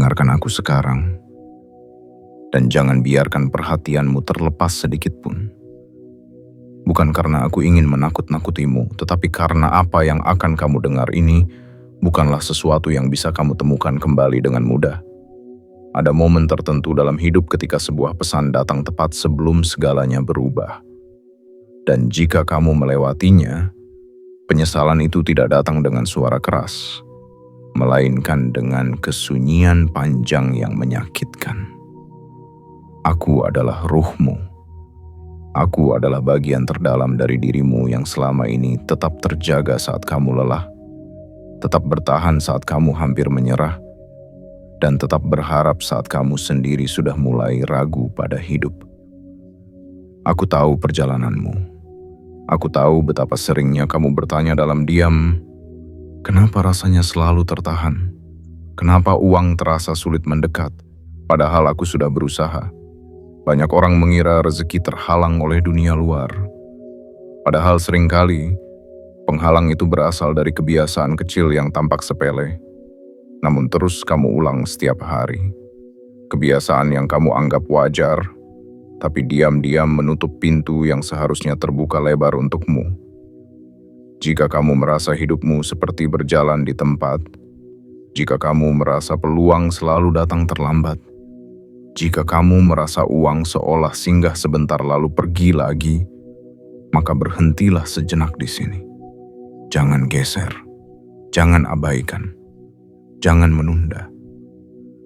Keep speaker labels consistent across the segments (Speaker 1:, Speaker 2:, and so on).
Speaker 1: dengarkan aku sekarang, dan jangan biarkan perhatianmu terlepas sedikit pun. Bukan karena aku ingin menakut-nakutimu, tetapi karena apa yang akan kamu dengar ini bukanlah sesuatu yang bisa kamu temukan kembali dengan mudah. Ada momen tertentu dalam hidup ketika sebuah pesan datang tepat sebelum segalanya berubah. Dan jika kamu melewatinya, penyesalan itu tidak datang dengan suara keras, melainkan dengan kesunyian panjang yang menyakitkan. Aku adalah ruhmu. Aku adalah bagian terdalam dari dirimu yang selama ini tetap terjaga saat kamu lelah, tetap bertahan saat kamu hampir menyerah, dan tetap berharap saat kamu sendiri sudah mulai ragu pada hidup. Aku tahu perjalananmu. Aku tahu betapa seringnya kamu bertanya dalam diam, kenapa rasanya selalu tertahan? Kenapa uang terasa sulit mendekat, padahal aku sudah berusaha? Banyak orang mengira rezeki terhalang oleh dunia luar. Padahal seringkali, penghalang itu berasal dari kebiasaan kecil yang tampak sepele, namun terus kamu ulang setiap hari. Kebiasaan yang kamu anggap wajar, tapi diam-diam menutup pintu yang seharusnya terbuka lebar untukmu. Jika kamu merasa hidupmu seperti berjalan di tempat, jika kamu merasa peluang selalu datang terlambat, jika kamu merasa uang seolah singgah sebentar lalu pergi lagi, maka berhentilah sejenak di sini. Jangan geser, jangan abaikan, jangan menunda.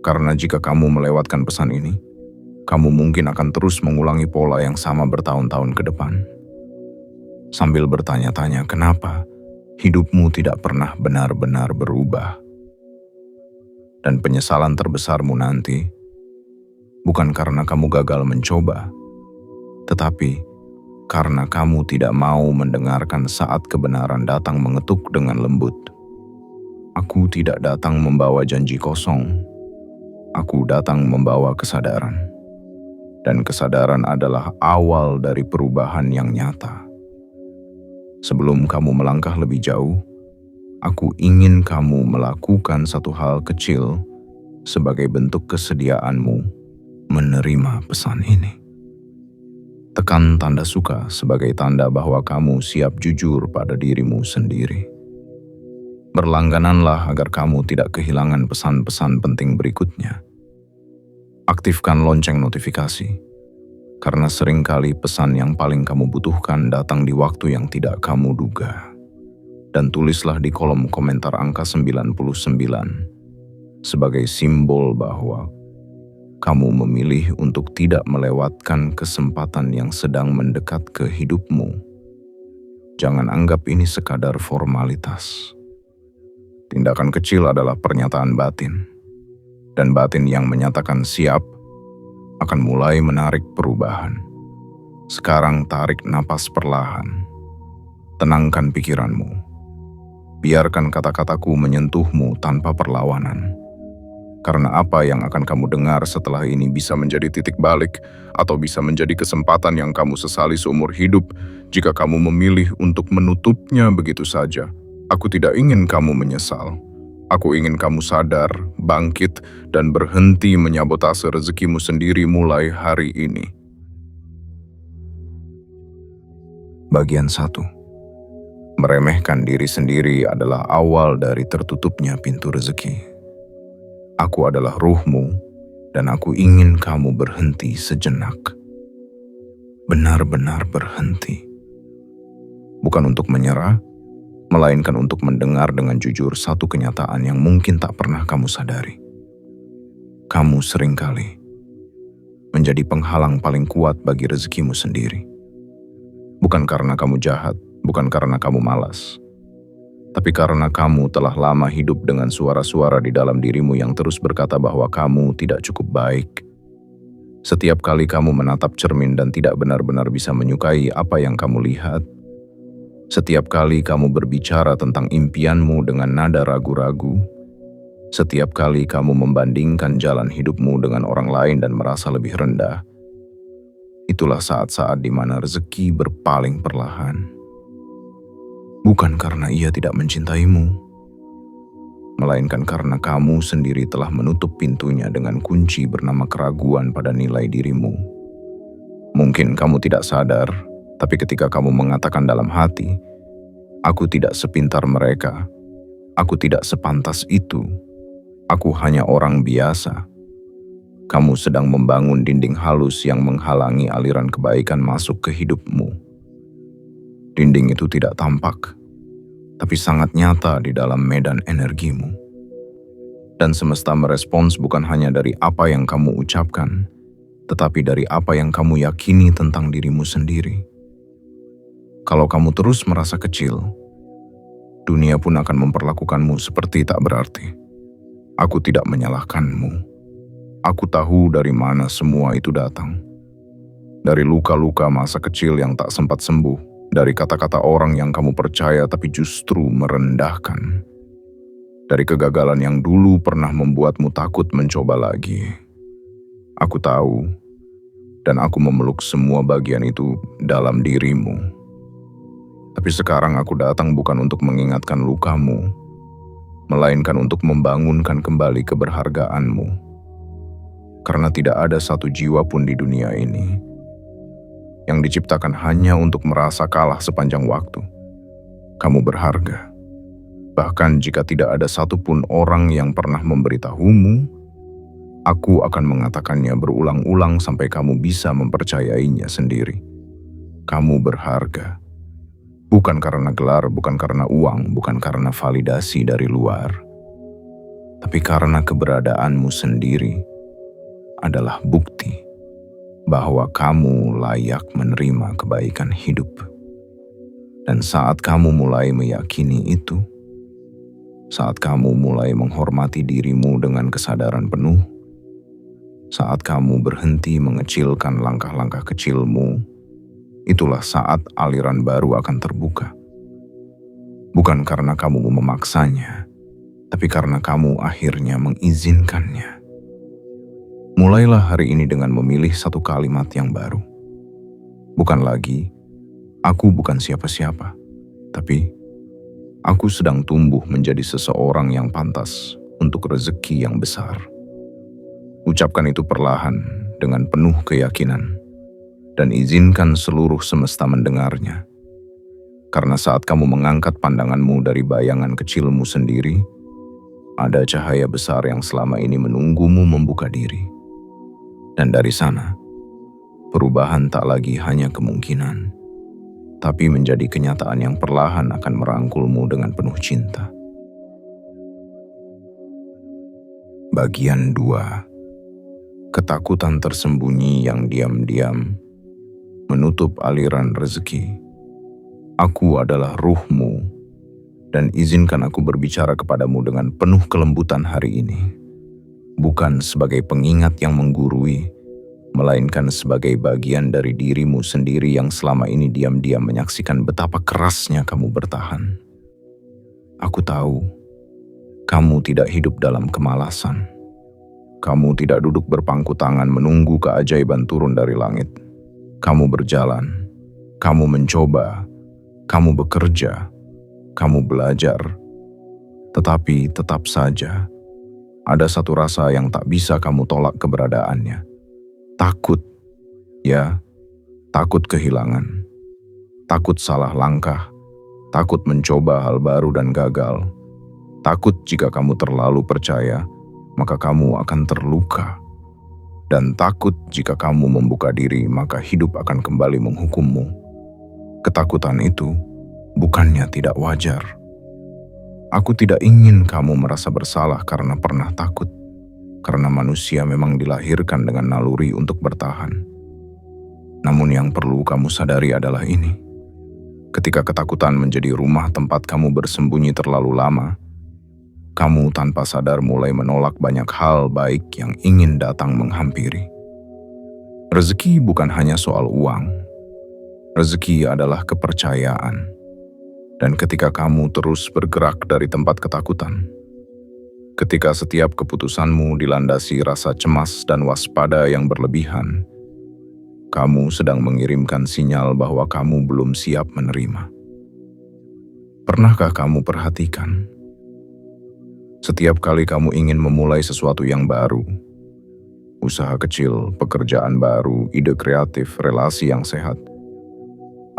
Speaker 1: Karena jika kamu melewatkan pesan ini, kamu mungkin akan terus mengulangi pola yang sama bertahun-tahun ke depan. Sambil bertanya-tanya kenapa hidupmu tidak pernah benar-benar berubah. Dan penyesalan terbesarmu nanti bukan karena kamu gagal mencoba, tetapi karena kamu tidak mau mendengarkan saat kebenaran datang mengetuk dengan lembut. Aku tidak datang membawa janji kosong. Aku datang membawa kesadaran. Dan kesadaran adalah awal dari perubahan yang nyata. Sebelum kamu melangkah lebih jauh, aku ingin kamu melakukan satu hal kecil sebagai bentuk kesediaanmu menerima pesan ini. Tekan tanda suka sebagai tanda bahwa kamu siap jujur pada dirimu sendiri. Berlanggananlah agar kamu tidak kehilangan pesan-pesan penting berikutnya. Aktifkan lonceng notifikasi, karena seringkali pesan yang paling kamu butuhkan datang di waktu yang tidak kamu duga. Dan tulislah di kolom komentar angka 99 sebagai simbol bahwa kamu memilih untuk tidak melewatkan kesempatan yang sedang mendekat ke hidupmu. Jangan anggap ini sekadar formalitas. Tindakan kecil adalah pernyataan batin. Dan batin yang menyatakan siap akan mulai menarik perubahan. Sekarang tarik napas perlahan. Tenangkan pikiranmu. Biarkan kata-kataku menyentuhmu tanpa perlawanan. Karena apa yang akan kamu dengar setelah ini bisa menjadi titik balik atau bisa menjadi kesempatan yang kamu sesali seumur hidup jika kamu memilih untuk menutupnya begitu saja. Aku tidak ingin kamu menyesal. Aku ingin kamu sadar, bangkit, dan berhenti menyabotase rezekimu sendiri mulai hari ini. Bagian 1. Meremehkan diri sendiri adalah awal dari tertutupnya pintu rezeki. Aku adalah ruhmu, dan aku ingin kamu berhenti sejenak. Benar-benar berhenti. Bukan untuk menyerah, melainkan untuk mendengar dengan jujur satu kenyataan yang mungkin tak pernah kamu sadari. Kamu seringkali menjadi penghalang paling kuat bagi rezekimu sendiri. Bukan karena kamu jahat, bukan karena kamu malas, tapi karena kamu telah lama hidup dengan suara-suara di dalam dirimu yang terus berkata bahwa kamu tidak cukup baik. Setiap kali kamu menatap cermin dan tidak benar-benar bisa menyukai apa yang kamu lihat, setiap kali kamu berbicara tentang impianmu dengan nada ragu-ragu, setiap kali kamu membandingkan jalan hidupmu dengan orang lain dan merasa lebih rendah, itulah saat-saat di mana rezeki berpaling perlahan. Bukan karena ia tidak mencintaimu, melainkan karena kamu sendiri telah menutup pintunya dengan kunci bernama keraguan pada nilai dirimu. Mungkin kamu tidak sadar, tapi ketika kamu mengatakan dalam hati, "Aku tidak sepintar mereka, aku tidak sepantas itu, aku hanya orang biasa," kamu sedang membangun dinding halus yang menghalangi aliran kebaikan masuk ke hidupmu. Dinding itu tidak tampak, tapi sangat nyata di dalam medan energimu. Dan semesta merespons bukan hanya dari apa yang kamu ucapkan, tetapi dari apa yang kamu yakini tentang dirimu sendiri. Kalau kamu terus merasa kecil, dunia pun akan memperlakukanmu seperti tak berarti. Aku tidak menyalahkanmu. Aku tahu dari mana semua itu datang. Dari luka-luka masa kecil yang tak sempat sembuh, dari kata-kata orang yang kamu percaya tapi justru merendahkan. Dari kegagalan yang dulu pernah membuatmu takut mencoba lagi. Aku tahu, dan aku memeluk semua bagian itu dalam dirimu. Tapi sekarang aku datang bukan untuk mengingatkan lukamu, melainkan untuk membangunkan kembali keberhargaanmu. Karena tidak ada satu jiwa pun di dunia ini yang diciptakan hanya untuk merasa kalah sepanjang waktu. Kamu berharga. Bahkan jika tidak ada satupun orang yang pernah memberitahumu, aku akan mengatakannya berulang-ulang sampai kamu bisa mempercayainya sendiri. Kamu berharga. Bukan karena gelar, bukan karena uang, bukan karena validasi dari luar. Tapi karena keberadaanmu sendiri adalah bukti bahwa kamu layak menerima kebaikan hidup. Dan saat kamu mulai meyakini itu, saat kamu mulai menghormati dirimu dengan kesadaran penuh, saat kamu berhenti mengecilkan langkah-langkah kecilmu, itulah saat aliran baru akan terbuka. Bukan karena kamu memaksanya, tapi karena kamu akhirnya mengizinkannya. Mulailah hari ini dengan memilih satu kalimat yang baru. Bukan lagi, "Aku bukan siapa-siapa," tapi "Aku sedang tumbuh menjadi seseorang yang pantas untuk rezeki yang besar." Ucapkan itu perlahan dengan penuh keyakinan dan izinkan seluruh semesta mendengarnya. Karena saat kamu mengangkat pandanganmu dari bayangan kecilmu sendiri, ada cahaya besar yang selama ini menunggumu membuka diri. Dan dari sana, perubahan tak lagi hanya kemungkinan, tapi menjadi kenyataan yang perlahan akan merangkulmu dengan penuh cinta. Bagian 2. Ketakutan tersembunyi yang diam-diam menutup aliran rezeki. Aku adalah ruhmu, dan izinkan aku berbicara kepadamu dengan penuh kelembutan hari ini. Bukan sebagai pengingat yang menggurui, melainkan sebagai bagian dari dirimu sendiri yang selama ini diam-diam menyaksikan betapa kerasnya kamu bertahan. Aku tahu, kamu tidak hidup dalam kemalasan. Kamu tidak duduk berpangku tangan menunggu keajaiban turun dari langit. Kamu berjalan, kamu mencoba, kamu bekerja, kamu belajar. Tetapi tetap saja, ada satu rasa yang tak bisa kamu tolak keberadaannya. Takut, ya, takut kehilangan. Takut salah langkah, takut mencoba hal baru dan gagal. Takut jika kamu terlalu percaya, maka kamu akan terluka. Dan takut jika kamu membuka diri, maka hidup akan kembali menghukummu. Ketakutan itu bukannya tidak wajar. Aku tidak ingin kamu merasa bersalah karena pernah takut, karena manusia memang dilahirkan dengan naluri untuk bertahan. Namun yang perlu kamu sadari adalah ini. Ketika ketakutan menjadi rumah tempat kamu bersembunyi terlalu lama, kamu tanpa sadar mulai menolak banyak hal baik yang ingin datang menghampiri. Rezeki bukan hanya soal uang. Rezeki adalah kepercayaan. Dan ketika kamu terus bergerak dari tempat ketakutan, ketika setiap keputusanmu dilandasi rasa cemas dan waspada yang berlebihan, kamu sedang mengirimkan sinyal bahwa kamu belum siap menerima. Pernahkah kamu perhatikan? Setiap kali kamu ingin memulai sesuatu yang baru, usaha kecil, pekerjaan baru, ide kreatif, relasi yang sehat,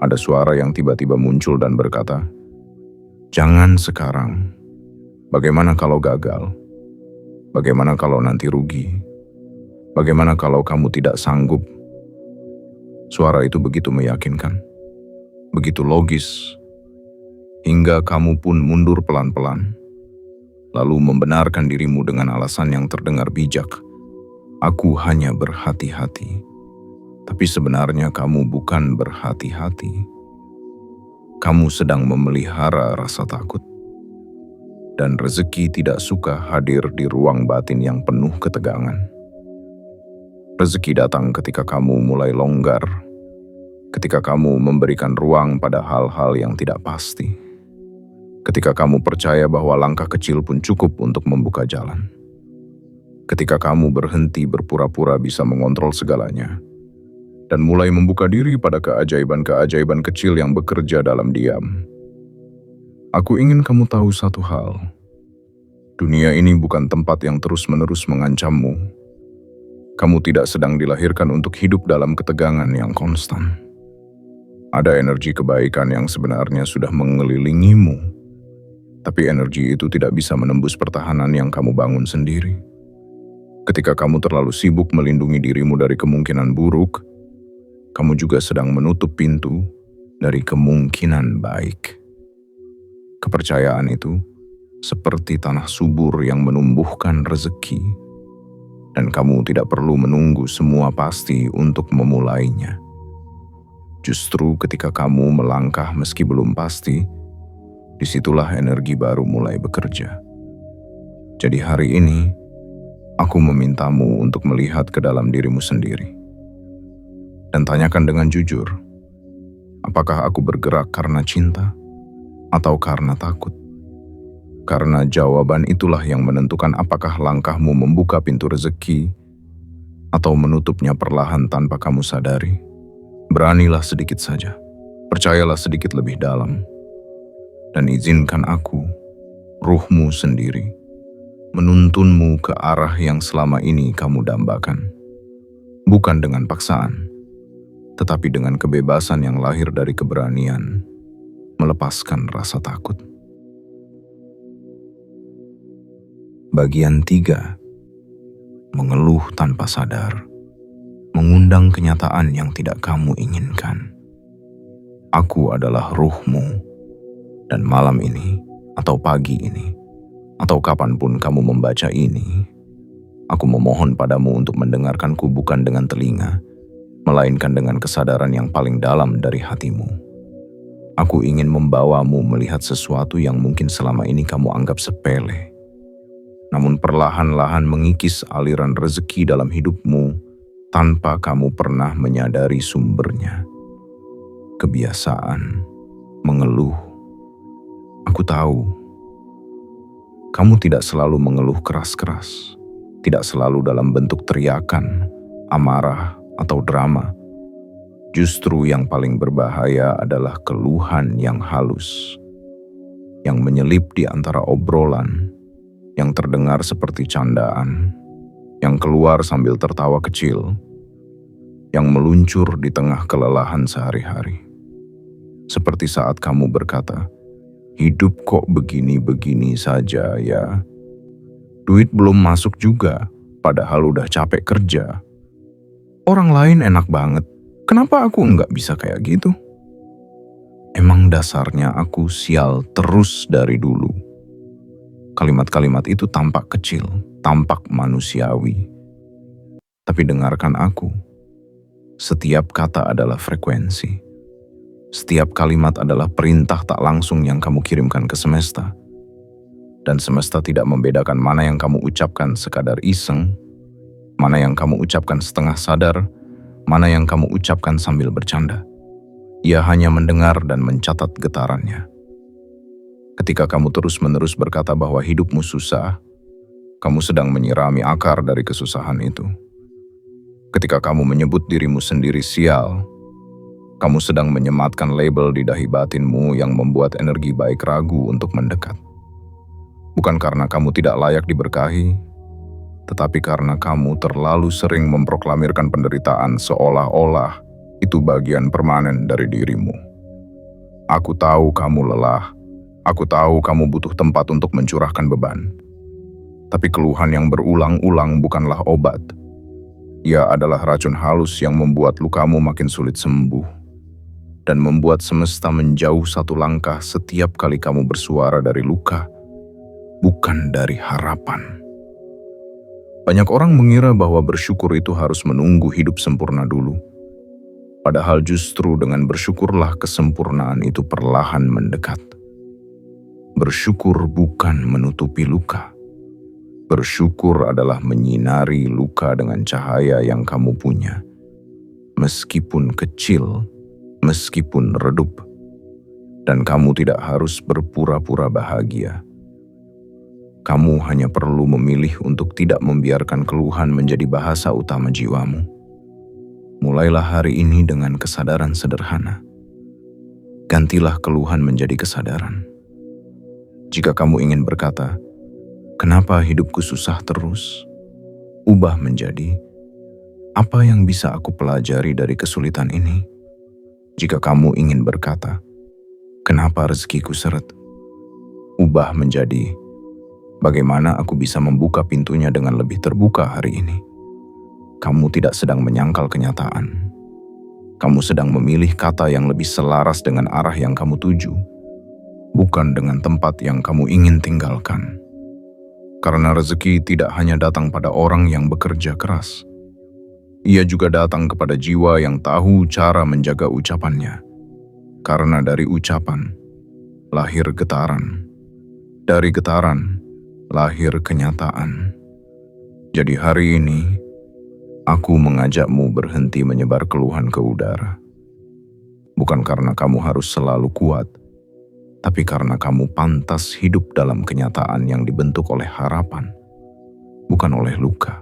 Speaker 1: ada suara yang tiba-tiba muncul dan berkata, "Jangan sekarang. Bagaimana kalau gagal? Bagaimana kalau nanti rugi? Bagaimana kalau kamu tidak sanggup?" Suara itu begitu meyakinkan, begitu logis, hingga kamu pun mundur pelan-pelan, lalu membenarkan dirimu dengan alasan yang terdengar bijak. "Aku hanya berhati-hati." Tapi sebenarnya kamu bukan berhati-hati. Kamu sedang memelihara rasa takut. Dan rezeki tidak suka hadir di ruang batin yang penuh ketegangan. Rezeki datang ketika kamu mulai longgar, ketika kamu memberikan ruang pada hal-hal yang tidak pasti, ketika kamu percaya bahwa langkah kecil pun cukup untuk membuka jalan, ketika kamu berhenti berpura-pura bisa mengontrol segalanya, dan mulai membuka diri pada keajaiban-keajaiban kecil yang bekerja dalam diam. Aku ingin kamu tahu satu hal. Dunia ini bukan tempat yang terus-menerus mengancammu. Kamu tidak sedang dilahirkan untuk hidup dalam ketegangan yang konstan. Ada energi kebaikan yang sebenarnya sudah mengelilingimu, tapi energi itu tidak bisa menembus pertahanan yang kamu bangun sendiri. Ketika kamu terlalu sibuk melindungi dirimu dari kemungkinan buruk, kamu juga sedang menutup pintu dari kemungkinan baik. Kepercayaan itu seperti tanah subur yang menumbuhkan rezeki, dan kamu tidak perlu menunggu semua pasti untuk memulainya. Justru ketika kamu melangkah meski belum pasti, disitulah energi baru mulai bekerja. Jadi hari ini, aku memintamu untuk melihat ke dalam dirimu sendiri. Dan tanyakan dengan jujur, apakah aku bergerak karena cinta atau karena takut? Karena jawaban itulah yang menentukan apakah langkahmu membuka pintu rezeki atau menutupnya perlahan tanpa kamu sadari. Beranilah sedikit saja, percayalah sedikit lebih dalam, dan izinkan aku, ruhmu sendiri, menuntunmu ke arah yang selama ini kamu dambakan. Bukan dengan paksaan, tetapi dengan kebebasan yang lahir dari keberanian, melepaskan rasa takut. Bagian 3. Mengeluh tanpa sadar, mengundang kenyataan yang tidak kamu inginkan. Aku adalah ruhmu, dan malam ini, atau pagi ini, atau kapanpun kamu membaca ini, aku memohon padamu untuk mendengarkanku bukan dengan telinga, melainkan dengan kesadaran yang paling dalam dari hatimu. Aku ingin membawamu melihat sesuatu yang mungkin selama ini kamu anggap sepele, namun perlahan-lahan mengikis aliran rezeki dalam hidupmu tanpa kamu pernah menyadari sumbernya. Kebiasaan mengeluh. Aku tahu, kamu tidak selalu mengeluh keras-keras, tidak selalu dalam bentuk teriakan, amarah, atau drama. Justru yang paling berbahaya adalah keluhan yang halus, yang menyelip di antara obrolan, yang terdengar seperti candaan, yang keluar sambil tertawa kecil, yang meluncur di tengah kelelahan sehari-hari. Seperti saat kamu berkata, "Hidup kok begini-begini saja ya? Duit belum masuk juga, padahal udah capek kerja. Orang lain enak banget, kenapa aku nggak bisa kayak gitu?" Emang dasarnya aku sial terus dari dulu. Kalimat-kalimat itu tampak kecil, tampak manusiawi. Tapi dengarkan aku. Setiap kata adalah frekuensi. Setiap kalimat adalah perintah tak langsung yang kamu kirimkan ke semesta. Dan semesta tidak membedakan mana yang kamu ucapkan sekadar iseng, mana yang kamu ucapkan setengah sadar, mana yang kamu ucapkan sambil bercanda. Ia hanya mendengar dan mencatat getarannya. Ketika kamu terus-menerus berkata bahwa hidupmu susah, kamu sedang menyirami akar dari kesusahan itu. Ketika kamu menyebut dirimu sendiri sial, kamu sedang menyematkan label di dahi batinmu yang membuat energi baik ragu untuk mendekat. Bukan karena kamu tidak layak diberkahi, tetapi karena kamu terlalu sering memproklamirkan penderitaan seolah-olah itu bagian permanen dari dirimu. Aku tahu kamu lelah, aku tahu kamu butuh tempat untuk mencurahkan beban. Tapi keluhan yang berulang-ulang bukanlah obat. Ia adalah racun halus yang membuat lukamu makin sulit sembuh dan membuat semesta menjauh satu langkah setiap kali kamu bersuara dari luka, bukan dari harapan. Banyak orang mengira bahwa bersyukur itu harus menunggu hidup sempurna dulu. Padahal justru dengan bersyukurlah kesempurnaan itu perlahan mendekat. Bersyukur bukan menutupi luka. Bersyukur adalah menyinari luka dengan cahaya yang kamu punya. Meskipun kecil, meskipun redup. Dan kamu tidak harus berpura-pura bahagia. Kamu hanya perlu memilih untuk tidak membiarkan keluhan menjadi bahasa utama jiwamu. Mulailah hari ini dengan kesadaran sederhana. Gantilah keluhan menjadi kesadaran. Jika kamu ingin berkata, "Kenapa hidupku susah terus?" Ubah menjadi, "Apa yang bisa aku pelajari dari kesulitan ini?" Jika kamu ingin berkata, "Kenapa rezekiku seret?" Ubah menjadi, "Bagaimana aku bisa membuka pintunya dengan lebih terbuka hari ini?" Kamu tidak sedang menyangkal kenyataan. Kamu sedang memilih kata yang lebih selaras dengan arah yang kamu tuju, bukan dengan tempat yang kamu ingin tinggalkan. Karena rezeki tidak hanya datang pada orang yang bekerja keras. Ia juga datang kepada jiwa yang tahu cara menjaga ucapannya. Karena dari ucapan, lahir getaran. Dari getaran, lahir kenyataan. Jadi hari ini, aku mengajakmu berhenti menyebar keluhan ke udara. Bukan karena kamu harus selalu kuat, tapi karena kamu pantas hidup dalam kenyataan yang dibentuk oleh harapan, bukan oleh luka.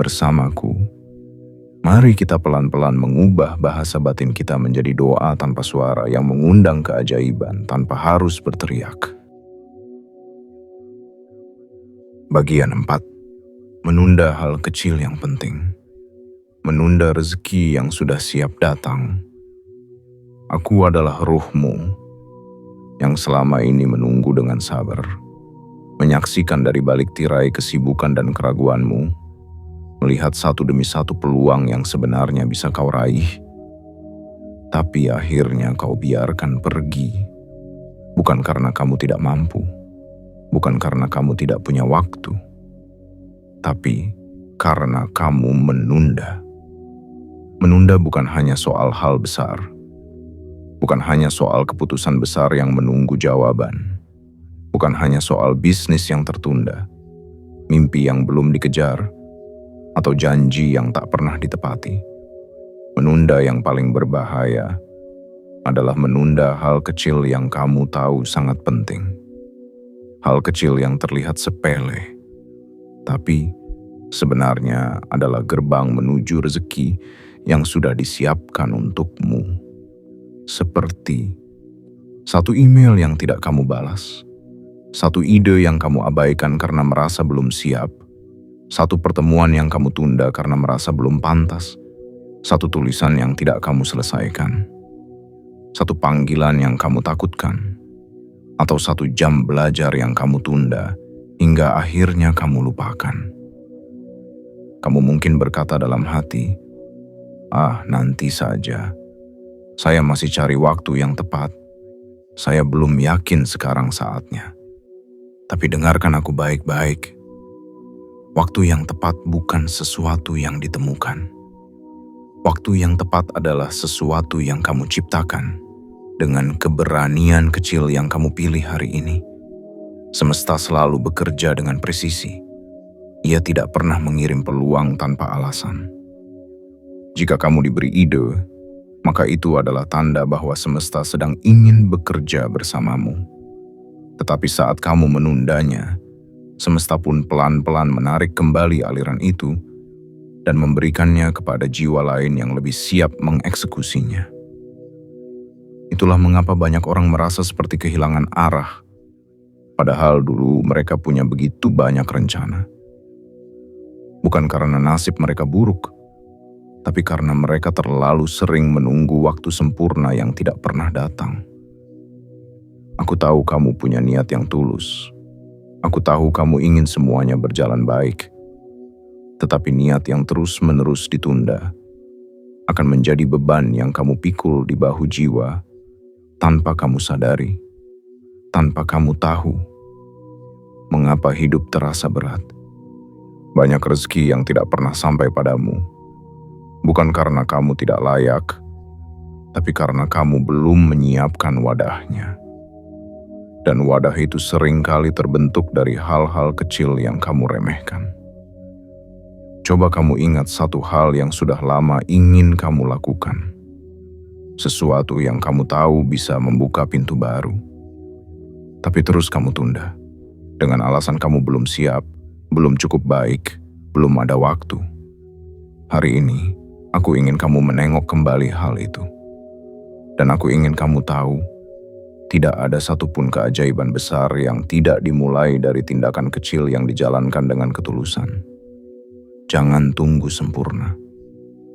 Speaker 1: Bersamaku, mari kita pelan-pelan mengubah bahasa batin kita menjadi doa tanpa suara yang mengundang keajaiban tanpa harus berteriak. Bagian 4. Menunda hal kecil yang penting. Menunda rezeki yang sudah siap datang. Aku adalah ruhmu yang selama ini menunggu dengan sabar, menyaksikan dari balik tirai kesibukan dan keraguanmu, melihat satu demi satu peluang yang sebenarnya bisa kau raih, tapi akhirnya kau biarkan pergi, bukan karena kamu tidak mampu, bukan karena kamu tidak punya waktu, tapi karena kamu menunda. Menunda bukan hanya soal hal besar, bukan hanya soal keputusan besar yang menunggu jawaban, bukan hanya soal bisnis yang tertunda, mimpi yang belum dikejar, atau janji yang tak pernah ditepati. Menunda yang paling berbahaya adalah menunda hal kecil yang kamu tahu sangat penting. Hal kecil yang terlihat sepele, tapi sebenarnya adalah gerbang menuju rezeki yang sudah disiapkan untukmu. Seperti satu email yang tidak kamu balas, satu ide yang kamu abaikan karena merasa belum siap, satu pertemuan yang kamu tunda karena merasa belum pantas, satu tulisan yang tidak kamu selesaikan, satu panggilan yang kamu takutkan, atau satu jam belajar yang kamu tunda hingga akhirnya kamu lupakan. Kamu mungkin berkata dalam hati, "Ah, nanti saja. Saya masih cari waktu yang tepat. Saya belum yakin sekarang saatnya." Tapi dengarkan aku baik-baik. Waktu yang tepat bukan sesuatu yang ditemukan. Waktu yang tepat adalah sesuatu yang kamu ciptakan dengan keberanian kecil yang kamu pilih hari ini. Semesta selalu bekerja dengan presisi. Ia tidak pernah mengirim peluang tanpa alasan. Jika kamu diberi ide, maka itu adalah tanda bahwa semesta sedang ingin bekerja bersamamu. Tetapi saat kamu menundanya, semesta pun pelan-pelan menarik kembali aliran itu dan memberikannya kepada jiwa lain yang lebih siap mengeksekusinya. Itulah mengapa banyak orang merasa seperti kehilangan arah, Padahal dulu mereka punya begitu banyak rencana. Bukan karena nasib mereka buruk, tapi karena mereka terlalu sering menunggu waktu sempurna yang tidak pernah datang. Aku tahu kamu punya niat yang tulus. Aku tahu kamu ingin semuanya berjalan baik. Tetapi niat yang terus-menerus ditunda akan menjadi beban yang kamu pikul di bahu jiwa tanpa kamu sadari, tanpa kamu tahu mengapa hidup terasa berat. Banyak rezeki yang tidak pernah sampai padamu, bukan karena kamu tidak layak, tapi karena kamu belum menyiapkan wadahnya. Dan wadah itu seringkali terbentuk dari hal-hal kecil yang kamu remehkan. Coba kamu ingat satu hal yang sudah lama ingin kamu lakukan. Sesuatu yang kamu tahu bisa membuka pintu baru. Tapi terus kamu tunda. Dengan alasan kamu belum siap, belum cukup baik, belum ada waktu. Hari ini, aku ingin kamu menengok kembali hal itu. Dan aku ingin kamu tahu, tidak ada satupun keajaiban besar yang tidak dimulai dari tindakan kecil yang dijalankan dengan ketulusan. Jangan tunggu sempurna.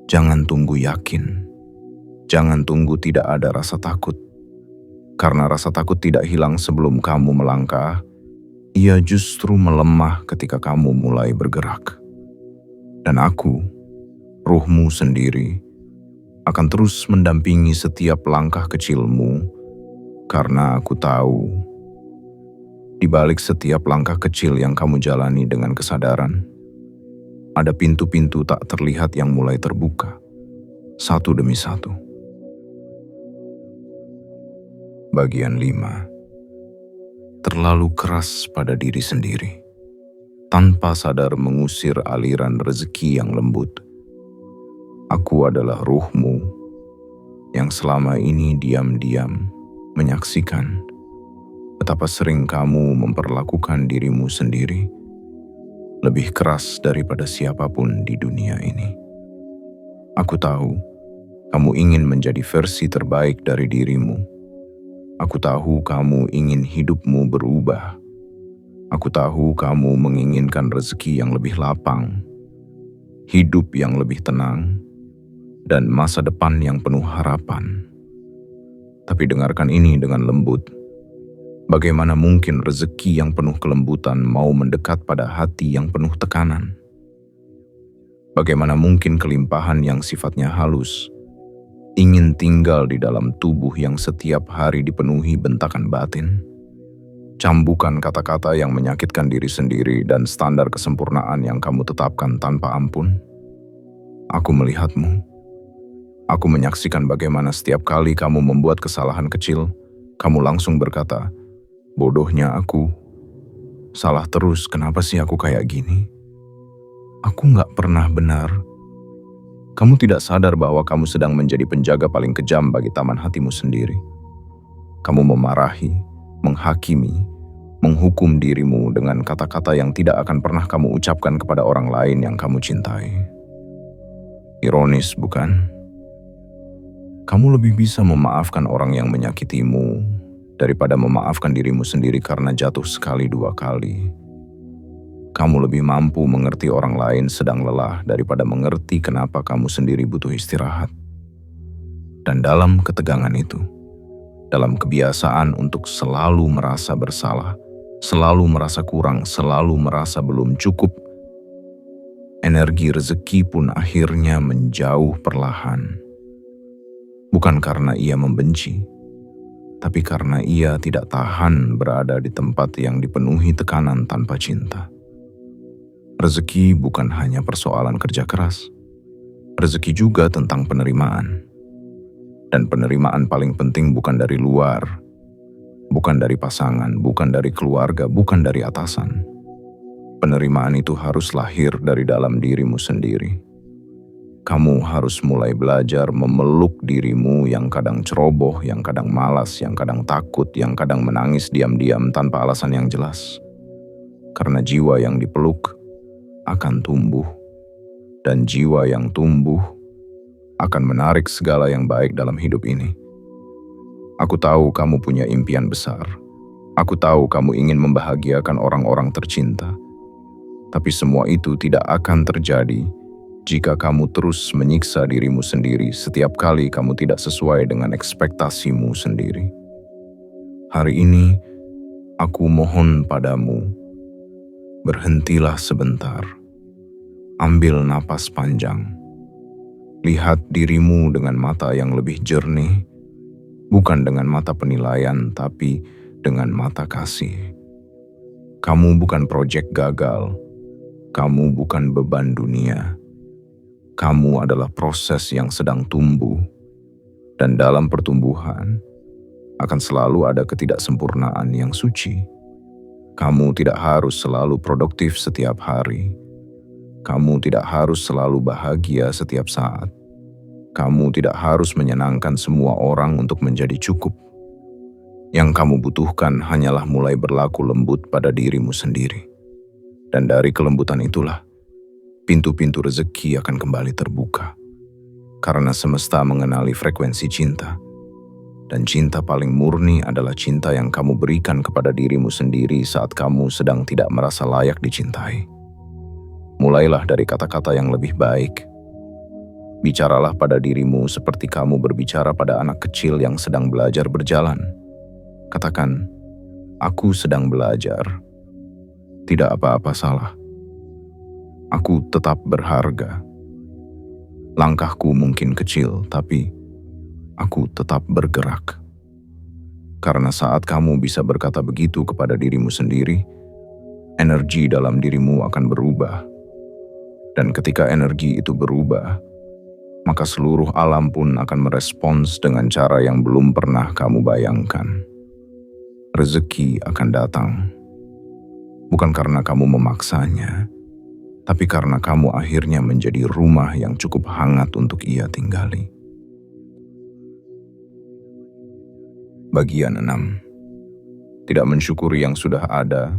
Speaker 1: Jangan tunggu yakin. Jangan tunggu tidak ada rasa takut. Karena rasa takut tidak hilang sebelum kamu melangkah, ia justru melemah ketika kamu mulai bergerak. Dan aku, ruhmu sendiri, akan terus mendampingi setiap langkah kecilmu, karena aku tahu, di balik setiap langkah kecil yang kamu jalani dengan kesadaran, ada pintu-pintu tak terlihat yang mulai terbuka, satu demi satu. Bagian 5. Terlalu keras pada diri sendiri, tanpa sadar mengusir aliran rezeki yang lembut. Aku adalah ruhmu yang selama ini diam-diam menyaksikan betapa sering kamu memperlakukan dirimu sendiri lebih keras daripada siapapun di dunia ini. Aku tahu kamu ingin menjadi versi terbaik dari dirimu. Aku tahu kamu ingin hidupmu berubah. Aku tahu kamu menginginkan rezeki yang lebih lapang, hidup yang lebih tenang, dan masa depan yang penuh harapan. Tapi dengarkan ini dengan lembut. Bagaimana mungkin rezeki yang penuh kelembutan mau mendekat pada hati yang penuh tekanan? Bagaimana mungkin kelimpahan yang sifatnya halus ingin tinggal di dalam tubuh yang setiap hari dipenuhi bentakan batin, cambukan kata-kata yang menyakitkan diri sendiri, dan standar kesempurnaan yang kamu tetapkan tanpa ampun? Aku melihatmu. Aku menyaksikan bagaimana setiap kali kamu membuat kesalahan kecil, kamu langsung berkata, "Bodohnya aku. Salah terus, kenapa sih aku kayak gini? Aku gak pernah benar." Kamu tidak sadar bahwa kamu sedang menjadi penjaga paling kejam bagi taman hatimu sendiri. Kamu memarahi, menghakimi, menghukum dirimu dengan kata-kata yang tidak akan pernah kamu ucapkan kepada orang lain yang kamu cintai. Ironis, bukan? Kamu lebih bisa memaafkan orang yang menyakitimu daripada memaafkan dirimu sendiri karena jatuh sekali dua kali. Kamu lebih mampu mengerti orang lain sedang lelah daripada mengerti kenapa kamu sendiri butuh istirahat. Dan dalam ketegangan itu, dalam kebiasaan untuk selalu merasa bersalah, selalu merasa kurang, selalu merasa belum cukup, energi rezeki pun akhirnya menjauh perlahan. Bukan karena ia membenci, tapi karena ia tidak tahan berada di tempat yang dipenuhi tekanan tanpa cinta. Rezeki bukan hanya persoalan kerja keras. Rezeki juga tentang penerimaan. Dan penerimaan paling penting bukan dari luar, bukan dari pasangan, bukan dari keluarga, bukan dari atasan. Penerimaan itu harus lahir dari dalam dirimu sendiri. Kamu harus mulai belajar memeluk dirimu yang kadang ceroboh, yang kadang malas, yang kadang takut, yang kadang menangis diam-diam tanpa alasan yang jelas. Karena jiwa yang dipeluk akan tumbuh, dan jiwa yang tumbuh akan menarik segala yang baik dalam hidup ini. Aku tahu kamu punya impian besar. Aku tahu kamu ingin membahagiakan orang-orang tercinta, tapi semua itu tidak akan terjadi jika kamu terus menyiksa dirimu sendiri setiap kali kamu tidak sesuai dengan ekspektasimu sendiri. Hari ini, aku mohon padamu, berhentilah sebentar. Ambil napas panjang. Lihat dirimu dengan mata yang lebih jernih, bukan dengan mata penilaian, tapi dengan mata kasih. Kamu bukan proyek gagal. Kamu bukan beban dunia. Kamu adalah proses yang sedang tumbuh. Dan dalam pertumbuhan, akan selalu ada ketidaksempurnaan yang suci. Kamu tidak harus selalu produktif setiap hari. Kamu tidak harus selalu bahagia setiap saat. Kamu tidak harus menyenangkan semua orang untuk menjadi cukup. Yang kamu butuhkan hanyalah mulai berlaku lembut pada dirimu sendiri. Dan dari kelembutan itulah, pintu-pintu rezeki akan kembali terbuka. Karena semesta mengenali frekuensi cinta. Dan cinta paling murni adalah cinta yang kamu berikan kepada dirimu sendiri saat kamu sedang tidak merasa layak dicintai. Mulailah dari kata-kata yang lebih baik. Bicaralah pada dirimu seperti kamu berbicara pada anak kecil yang sedang belajar berjalan. Katakan, aku sedang belajar. Tidak apa-apa salah. Aku tetap berharga. Langkahku mungkin kecil, tapi aku tetap bergerak. Karena saat kamu bisa berkata begitu kepada dirimu sendiri, energi dalam dirimu akan berubah. Dan ketika energi itu berubah, maka seluruh alam pun akan merespons dengan cara yang belum pernah kamu bayangkan. Rezeki akan datang. Bukan karena kamu memaksanya, tapi karena kamu akhirnya menjadi rumah yang cukup hangat untuk ia tinggali. Bagian 6. Tidak mensyukuri yang sudah ada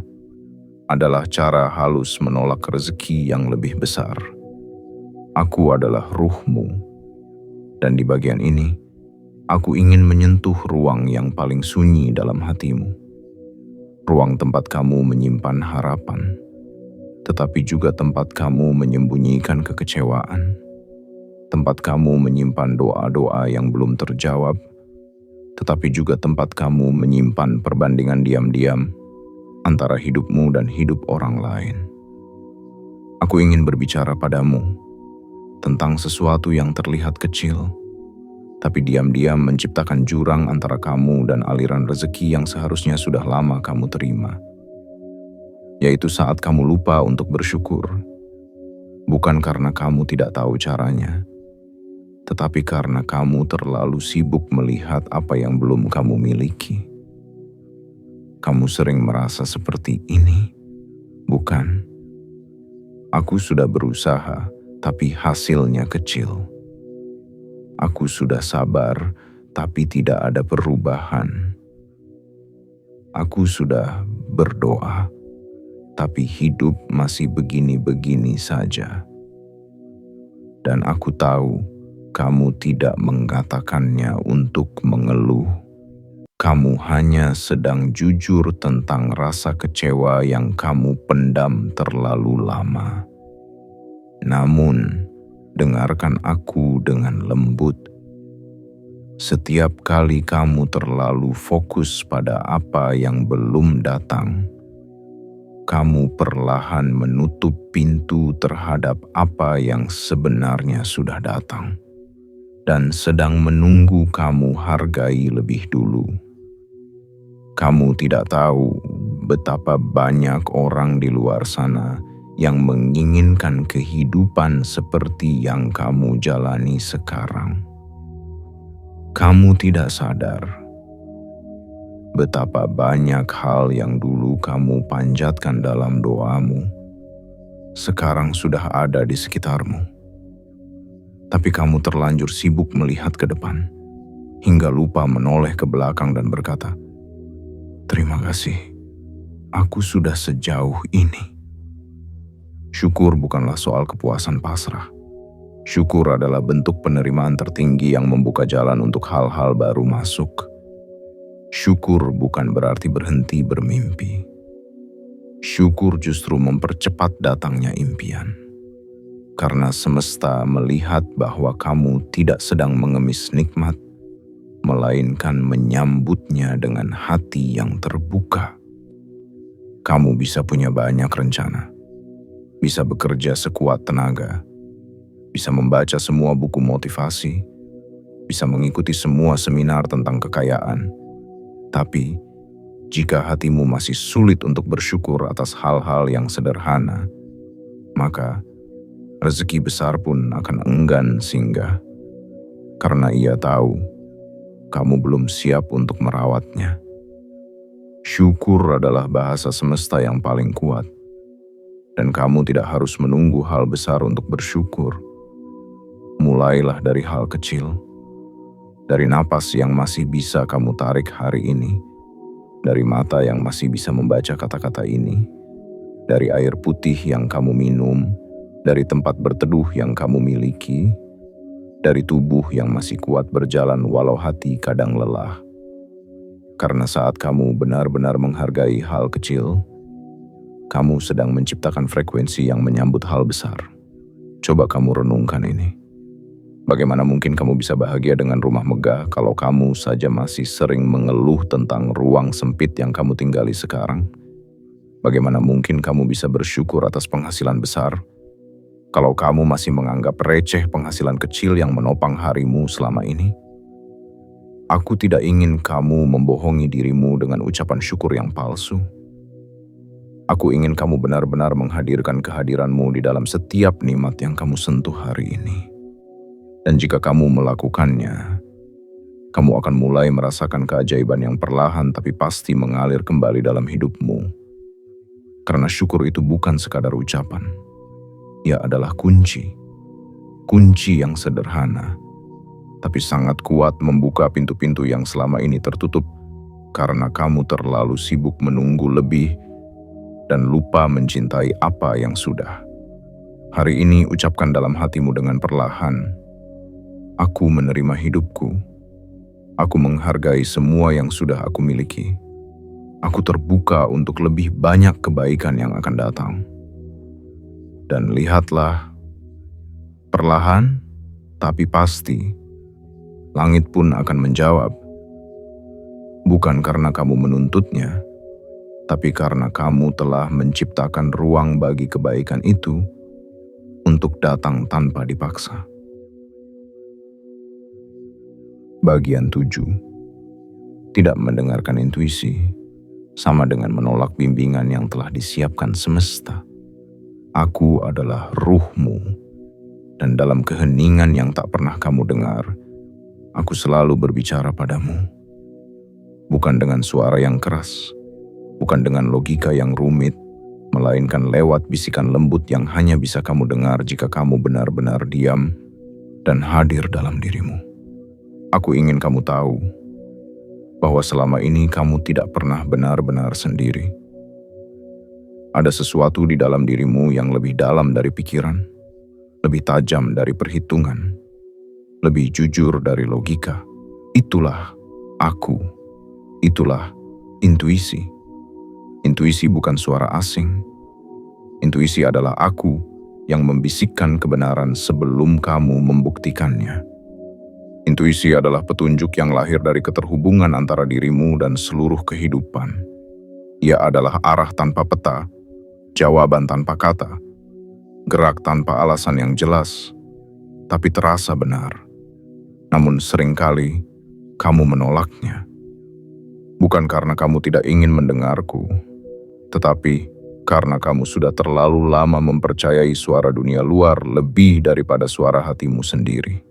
Speaker 1: adalah cara halus menolak rezeki yang lebih besar. Aku adalah ruhmu, dan di bagian ini, aku ingin menyentuh ruang yang paling sunyi dalam hatimu. Ruang tempat kamu menyimpan harapan, tetapi juga tempat kamu menyembunyikan kekecewaan. Tempat kamu menyimpan doa-doa yang belum terjawab, tetapi juga tempat kamu menyimpan perbandingan diam-diam antara hidupmu dan hidup orang lain. Aku ingin berbicara padamu tentang sesuatu yang terlihat kecil, tapi diam-diam menciptakan jurang antara kamu dan aliran rezeki yang seharusnya sudah lama kamu terima. Yaitu saat kamu lupa untuk bersyukur, bukan karena kamu tidak tahu caranya, tetapi karena kamu terlalu sibuk melihat apa yang belum kamu miliki. Kamu sering merasa seperti ini, bukan? Aku sudah berusaha, tapi hasilnya kecil. Aku sudah sabar, tapi tidak ada perubahan. Aku sudah berdoa, tapi hidup masih begini-begini saja. Dan aku tahu kamu tidak mengatakannya untuk mengeluh. Kamu hanya sedang jujur tentang rasa kecewa yang kamu pendam terlalu lama. Namun, dengarkan aku dengan lembut. Setiap kali kamu terlalu fokus pada apa yang belum datang, kamu perlahan menutup pintu terhadap apa yang sebenarnya sudah datang dan sedang menunggu kamu hargai lebih dulu. Kamu tidak tahu betapa banyak orang di luar sana yang menginginkan kehidupan seperti yang kamu jalani sekarang. Kamu tidak sadar betapa banyak hal yang dulu kamu panjatkan dalam doamu sekarang sudah ada di sekitarmu. Tapi kamu terlanjur sibuk melihat ke depan hingga lupa menoleh ke belakang dan berkata, "Terima kasih, aku sudah sejauh ini." Syukur bukanlah soal kepuasan pasrah. Syukur adalah bentuk penerimaan tertinggi yang membuka jalan untuk hal-hal baru masuk. Syukur bukan berarti berhenti bermimpi. Syukur justru mempercepat datangnya impian. Karena semesta melihat bahwa kamu tidak sedang mengemis nikmat, melainkan menyambutnya dengan hati yang terbuka. Kamu bisa punya banyak rencana, bisa bekerja sekuat tenaga, bisa membaca semua buku motivasi, bisa mengikuti semua seminar tentang kekayaan. Tapi, jika hatimu masih sulit untuk bersyukur atas hal-hal yang sederhana, maka rezeki besar pun akan enggan singgah. Karena ia tahu kamu belum siap untuk merawatnya. Syukur adalah bahasa semesta yang paling kuat. Dan kamu tidak harus menunggu hal besar untuk bersyukur. Mulailah dari hal kecil. Dari napas yang masih bisa kamu tarik hari ini. Dari mata yang masih bisa membaca kata-kata ini. Dari air putih yang kamu minum. Dari tempat berteduh yang kamu miliki. Dari tubuh yang masih kuat berjalan walau hati kadang lelah. Karena saat kamu benar-benar menghargai hal kecil, kamu sedang menciptakan frekuensi yang menyambut hal besar. Coba kamu renungkan ini. Bagaimana mungkin kamu bisa bahagia dengan rumah megah kalau kamu saja masih sering mengeluh tentang ruang sempit yang kamu tinggali sekarang? Bagaimana mungkin kamu bisa bersyukur atas penghasilan besar kalau kamu masih menganggap receh penghasilan kecil yang menopang harimu selama ini? Aku tidak ingin kamu membohongi dirimu dengan ucapan syukur yang palsu. Aku ingin kamu benar-benar menghadirkan kehadiranmu di dalam setiap nikmat yang kamu sentuh hari ini. Dan jika kamu melakukannya, kamu akan mulai merasakan keajaiban yang perlahan tapi pasti mengalir kembali dalam hidupmu. Karena syukur itu bukan sekadar ucapan. Ia adalah kunci. Kunci yang sederhana, tapi sangat kuat membuka pintu-pintu yang selama ini tertutup karena kamu terlalu sibuk menunggu lebih dan lupa mencintai apa yang sudah. Hari ini ucapkan dalam hatimu dengan perlahan, aku menerima hidupku. Aku menghargai semua yang sudah aku miliki. Aku terbuka untuk lebih banyak kebaikan yang akan datang. Dan lihatlah, perlahan tapi pasti, langit pun akan menjawab. Bukan karena kamu menuntutnya, tapi karena kamu telah menciptakan ruang bagi kebaikan itu untuk datang tanpa dipaksa. Bagian 7. Tidak mendengarkan intuisi sama dengan menolak bimbingan yang telah disiapkan semesta. Aku adalah ruhmu, dan dalam keheningan yang tak pernah kamu dengar, aku selalu berbicara padamu. Bukan dengan suara yang keras, bukan dengan logika yang rumit, melainkan lewat bisikan lembut yang hanya bisa kamu dengar jika kamu benar-benar diam dan hadir dalam dirimu. Aku ingin kamu tahu bahwa selama ini kamu tidak pernah benar-benar sendiri. Ada sesuatu di dalam dirimu yang lebih dalam dari pikiran, lebih tajam dari perhitungan, lebih jujur dari logika. Itulah aku, itulah intuisi. Intuisi bukan suara asing. Intuisi adalah aku yang membisikkan kebenaran sebelum kamu membuktikannya. Intuisi adalah petunjuk yang lahir dari keterhubungan antara dirimu dan seluruh kehidupan. Ia adalah arah tanpa peta, jawaban tanpa kata, gerak tanpa alasan yang jelas, tapi terasa benar. Namun seringkali kamu menolaknya. Bukan karena kamu tidak ingin mendengarku, tetapi karena kamu sudah terlalu lama mempercayai suara dunia luar lebih daripada suara hatimu sendiri.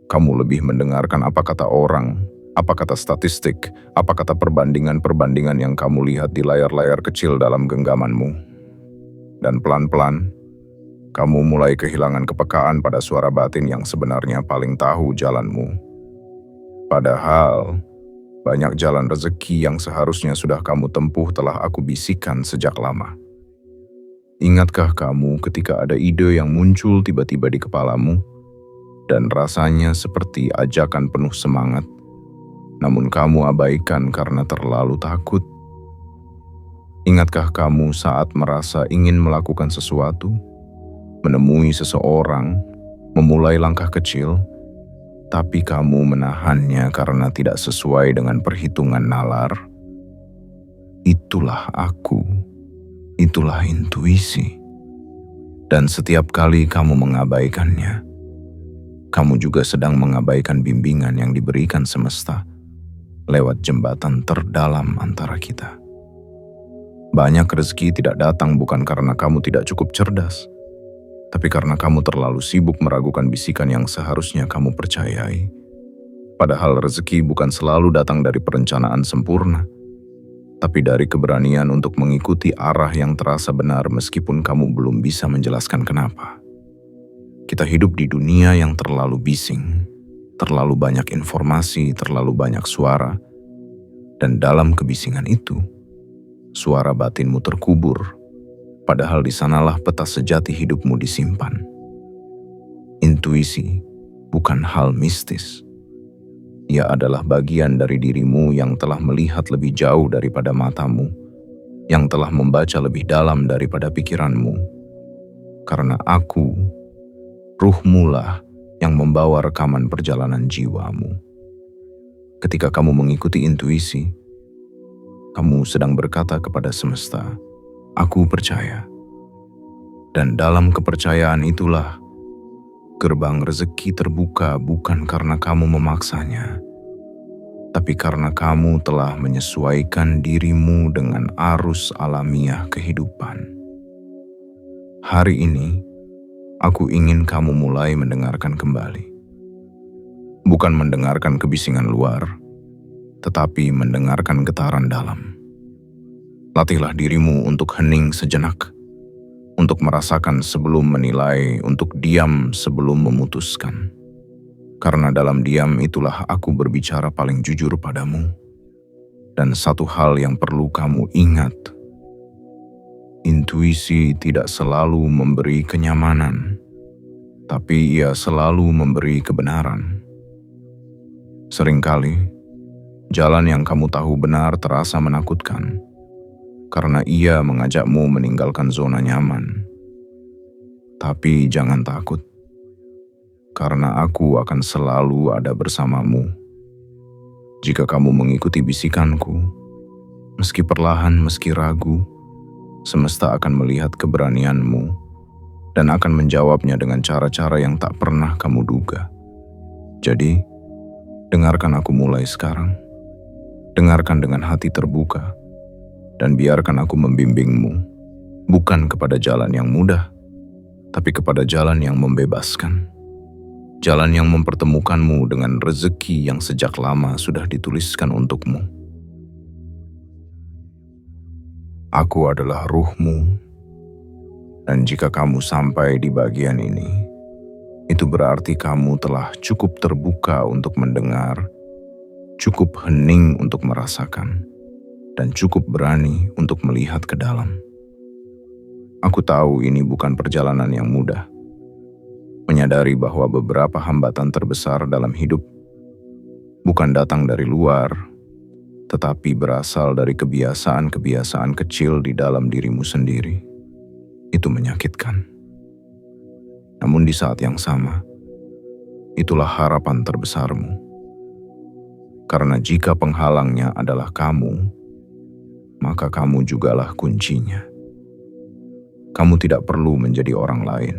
Speaker 1: Kamu lebih mendengarkan apa kata orang, apa kata statistik, apa kata perbandingan-perbandingan yang kamu lihat di layar-layar kecil dalam genggamanmu. Dan pelan-pelan, kamu mulai kehilangan kepekaan pada suara batin yang sebenarnya paling tahu jalanmu. Padahal, banyak jalan rezeki yang seharusnya sudah kamu tempuh telah aku bisikan sejak lama. Ingatkah kamu ketika ada ide yang muncul tiba-tiba di kepalamu, dan rasanya seperti ajakan penuh semangat, namun kamu abaikan karena terlalu takut. Ingatkah kamu saat merasa ingin melakukan sesuatu, menemui seseorang, memulai langkah kecil, tapi kamu menahannya karena tidak sesuai dengan perhitungan nalar? Itulah aku, itulah intuisi. Dan setiap kali kamu mengabaikannya, kamu juga sedang mengabaikan bimbingan yang diberikan semesta lewat jembatan terdalam antara kita. Banyak rezeki tidak datang bukan karena kamu tidak cukup cerdas, tapi karena kamu terlalu sibuk meragukan bisikan yang seharusnya kamu percayai. Padahal rezeki bukan selalu datang dari perencanaan sempurna, tapi dari keberanian untuk mengikuti arah yang terasa benar meskipun kamu belum bisa menjelaskan kenapa. Kita hidup di dunia yang terlalu bising, terlalu banyak informasi, terlalu banyak suara, dan dalam kebisingan itu, suara batinmu terkubur, padahal di sanalah peta sejati hidupmu disimpan. Intuisi bukan hal mistis. Ia adalah bagian dari dirimu yang telah melihat lebih jauh daripada matamu, yang telah membaca lebih dalam daripada pikiranmu. Karena aku, ruhmu lah yang membawa rekaman perjalanan jiwamu. Ketika kamu mengikuti intuisi, kamu sedang berkata kepada semesta, "Aku percaya." Dan dalam kepercayaan itulah, gerbang rezeki terbuka bukan karena kamu memaksanya, tapi karena kamu telah menyesuaikan dirimu dengan arus alamiah kehidupan. Hari ini, aku ingin kamu mulai mendengarkan kembali. Bukan mendengarkan kebisingan luar, tetapi mendengarkan getaran dalam. Latihlah dirimu untuk hening sejenak, untuk merasakan sebelum menilai, untuk diam sebelum memutuskan. Karena dalam diam itulah aku berbicara paling jujur padamu. Dan satu hal yang perlu kamu ingat, intuisi tidak selalu memberi kenyamanan, tapi ia selalu memberi kebenaran. Seringkali, jalan yang kamu tahu benar terasa menakutkan, karena ia mengajakmu meninggalkan zona nyaman. Tapi jangan takut, karena aku akan selalu ada bersamamu. Jika kamu mengikuti bisikanku, meski perlahan, meski ragu, semesta akan melihat keberanianmu dan akan menjawabnya dengan cara-cara yang tak pernah kamu duga. Jadi, dengarkan aku mulai sekarang. Dengarkan dengan hati terbuka, dan biarkan aku membimbingmu, bukan kepada jalan yang mudah, tapi kepada jalan yang membebaskan. Jalan yang mempertemukanmu dengan rezeki yang sejak lama sudah dituliskan untukmu. Aku adalah ruhmu, dan jika kamu sampai di bagian ini, itu berarti kamu telah cukup terbuka untuk mendengar, cukup hening untuk merasakan, dan cukup berani untuk melihat ke dalam. Aku tahu ini bukan perjalanan yang mudah. Menyadari bahwa beberapa hambatan terbesar dalam hidup bukan datang dari luar, tetapi berasal dari kebiasaan-kebiasaan kecil di dalam dirimu sendiri. Itu menyakitkan. Namun di saat yang sama, itulah harapan terbesarmu. Karena jika penghalangnya adalah kamu, maka kamu jugalah kuncinya. Kamu tidak perlu menjadi orang lain.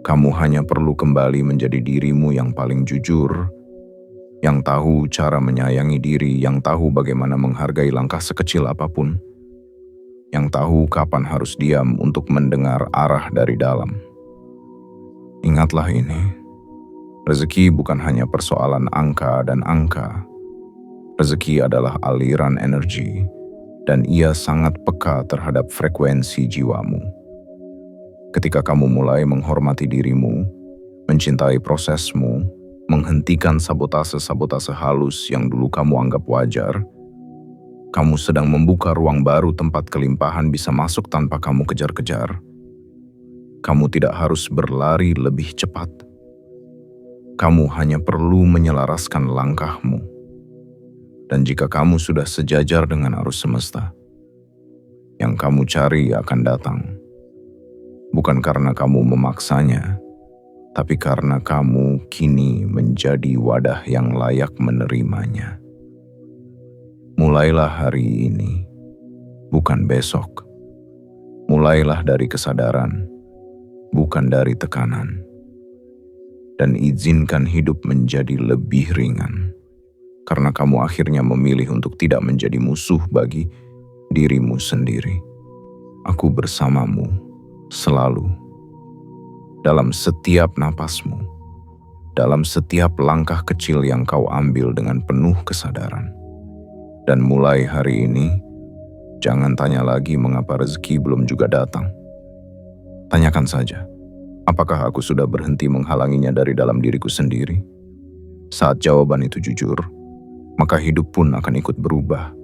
Speaker 1: Kamu hanya perlu kembali menjadi dirimu yang paling jujur, yang tahu cara menyayangi diri, yang tahu bagaimana menghargai langkah sekecil apapun, yang tahu kapan harus diam untuk mendengar arah dari dalam. Ingatlah ini. Rezeki bukan hanya persoalan angka dan angka. Rezeki adalah aliran energi, dan ia sangat peka terhadap frekuensi jiwamu. Ketika kamu mulai menghormati dirimu, mencintai prosesmu, menghentikan sabotase-sabotase halus yang dulu kamu anggap wajar, kamu sedang membuka ruang baru tempat kelimpahan bisa masuk tanpa kamu kejar-kejar. Kamu tidak harus berlari lebih cepat. Kamu hanya perlu menyelaraskan langkahmu. Dan jika kamu sudah sejajar dengan arus semesta, yang kamu cari akan datang. Bukan karena kamu memaksanya, tapi karena kamu kini menjadi wadah yang layak menerimanya. Mulailah hari ini, bukan besok. Mulailah dari kesadaran, bukan dari tekanan. Dan izinkan hidup menjadi lebih ringan. Karena kamu akhirnya memilih untuk tidak menjadi musuh bagi dirimu sendiri. Aku bersamamu selalu. Dalam setiap napasmu, dalam setiap langkah kecil yang kau ambil dengan penuh kesadaran. Dan mulai hari ini, jangan tanya lagi mengapa rezeki belum juga datang. Tanyakan saja, apakah aku sudah berhenti menghalanginya dari dalam diriku sendiri? Saat jawaban itu jujur, maka hidup pun akan ikut berubah.